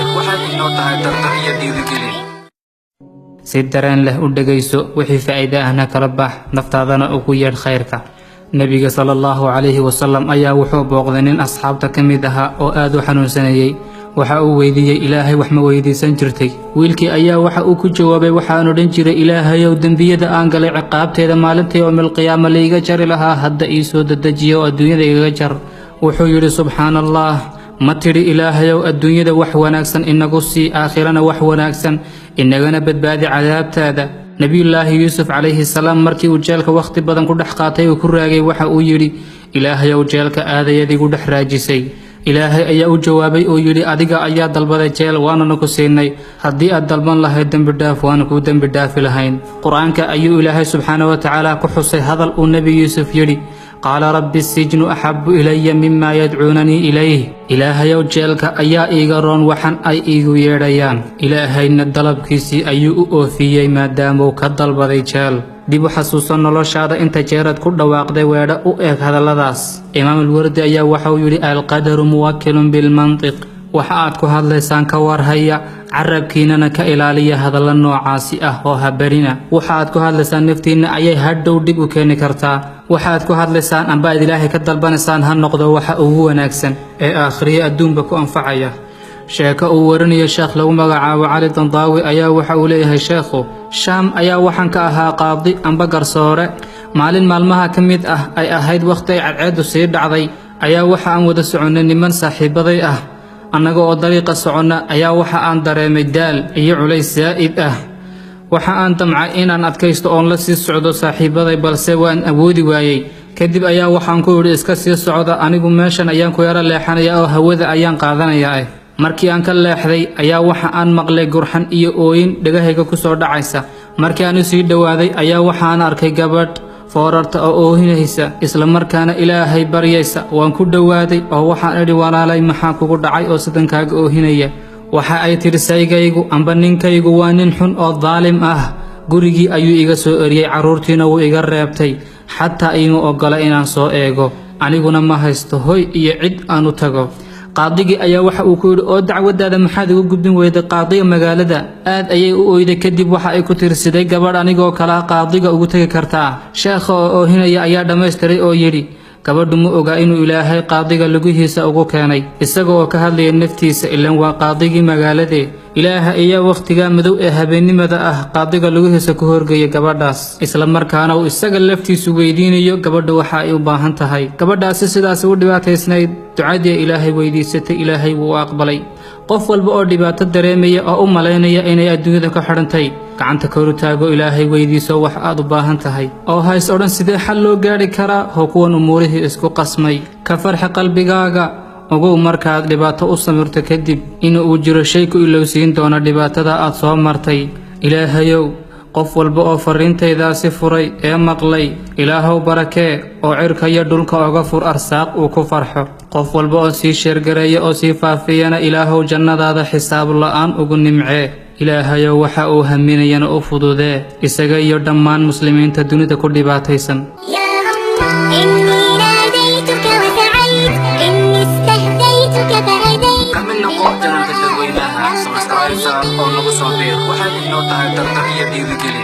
biir waxaad inoo tahay tartan iyo dhiirigelin. si dareen leh u dhageyso wixii faa'iido ahna kala bax naftaadana ugu yeedh khayrka. nabiga sallallahu alayhi wasallam ayaa wuxuu booqday nin asxaabta ka mid ahaa oo aad u xanuunsanayay. waxa uu weydiiyey ilaahay wax ma weydiisan jirtay. wiilkii ayaa waxa uu ku jawaabay waxaan odhan jiray ilaahayow dembiyada aan galay ciqaabteeda maalintii yawmil qiyaama laiga jari lahaa hadda ii soo dedejiyo oo adduunyada igaga jar. wuxuu yidhi subxaana allah, ma tidhi ilaahayow adduunyada wax wanaagsan inagu sii aakhirana wax wanaagsan inagana badbaadi cadaabtaada. nebiyullaahi yuusuf calayhi salaam markii uu jeelka wakhti badan ku dhex qaatay uu ku raagay waxa uu yidhi ilaahayow jeelka aadayad igu dhex raajisay. ilaahay ayaa u jawaabay oo yidhi adiga ayaa dalbaday jeel waanana ku siinay, haddii aad dalban lahayd dembi dhaaf waana kuu dembi dhaafi lahayn. qur-aanka ayuu ilaahay subxaana wa tacaala ku xusay hadal uu nebi yuusuf yidhi qaala rabbi sijnu axabu ilaya mima yadcuunanii ilayh. ilaahayow jeelka ayaa iiga roon waxan ay iigu yeedhayaan. ilaahayna dalabkiisii ayuu u oofiyey maadaamuu ka dalbaday jeel. dib u xasuuso noloshaada inta jeerad ku dhawaaqday weedha u eg hadalladaas. imaam alwardi ayaa waxauu yidhi alqadaru muwakilun bilmantiq. waxa aad ku hadlaysaan ka warhaya, carabkiinana ka ilaaliya hadalla noocaasi ah oo habarina. waxa aad ku hadlaysaan naftiinna ayay hadhow dhib u keeni kartaa. waxa aad ku hadlaysaan amba aad ilaahay ka dalbanaysaan ha noqdo waxa ugu wanaagsan ee aakhiriya adduunba ku anfacaya. sheeko uu warinayo sheekh lagu magacaabo cali dandaawi ayaa waxa uu leeyahay sheekhu shaam ayaa waxaan ka ahaa qaadi amba garsoore. maalin maalmaha ka mid ah ay ahayd wakhti ay cadceeddu sii dhacday ayaa waxa aan wada soconnay niman saaxiibaday ah. annaga oo dariiqa soconna ayaa waxa aan dareemay daal iyo culays saa'id ah. waxa aan damcay inaan adkaysto oon la sii socdo saaxiibaday balse waan awoodi waayey. kadib ayaa waxaan ku yidhi iska sii socda, anigu meeshan ayaan ku yaro leexanaya oo hawada ayaan qaadanayaa. markii aan ka leexday ayaa waxa aan maqlay gurxan iyo ooyin dhagahayga ku soo dhacaysa. markii aan u sii dhowaaday ayaa waxaan arkay gabadh foorarta oo oohinaysa isla markaana ilaahay baryaysa. waan ku dhowaaday oo waxaan idhi walaalay maxaa kugu dhacay oo sidan kaaga oohinaya. waxa ay tidhi saygaygu amba ninkaygu waa nin xun oo daalim ah. gurigii ayuu iga soo eriyey, carruurtiina wuu iga reebtay, xataa iima oggola inaan soo eego. aniguna ma haysto hoy iyo cid aan u tago. qaadigii ayaa waxa uu ku yidhi oo dacwadaada maxaad ugu gudbin weyday qaadiga magaalada. aad ayay u oyday. kadib waxa ay ku tirsiday gabadh anigoo kala qaadiga ugu tegi kartaa. sheekha oo oohinaya ayaa dhammaystiray oo yidhi gabadhu ma ogaa inuu ilaahay qaadiga lugihiisa ugu keenay isaga oo ka hadlaya naftiisa, ilaan waa qaadigii magaaladee. ilaaha ayaa wakhtigaa madow ee habeennimada ah qaadiga lugihiisa ku horgeeyay gabadhaas, isla markaana uu isaga laftiisu weydiinayo gabadha waxa ay u baahan tahay. gabadhaasi sidaasi u dhibaataysnayd, ducadii ilaahay weydiisatay ilaahay wuu u aqbalay. qof walba oo dhibaato dareemaya oo u malaynaya inay adduunyada ka xidhantay gacanta kor u taago, ilaahay weydiiso wax aad u baahan tahay oo hays odhan sidee xal loo gaadhi karaa oo kuwan umuurihii isku qasmay. ka farxi qalbigaaga, ogow markaad dhibaato u samirto kadib in uu jiro shay ku ilowsiin doona dhibaatada aad soo martay. ilaahayow qof walba oo fariintaydaasi furay ee maqlay ilaahow barakee oo cirka iyo dhulka oga fur arsaaq uu ku farxo. qof walba oo sii sheergareeya oo sii faafiyana ilaahow jannadaada xisaab la'aan ugu nimcee. ilaahayow waxa uu haminayana u fududee isaga iyo dhammaan muslimiinta dunida ku dhibaataysan. oo nagu soo biir waxaad inoo tahay tartan iyo dhiirigelin.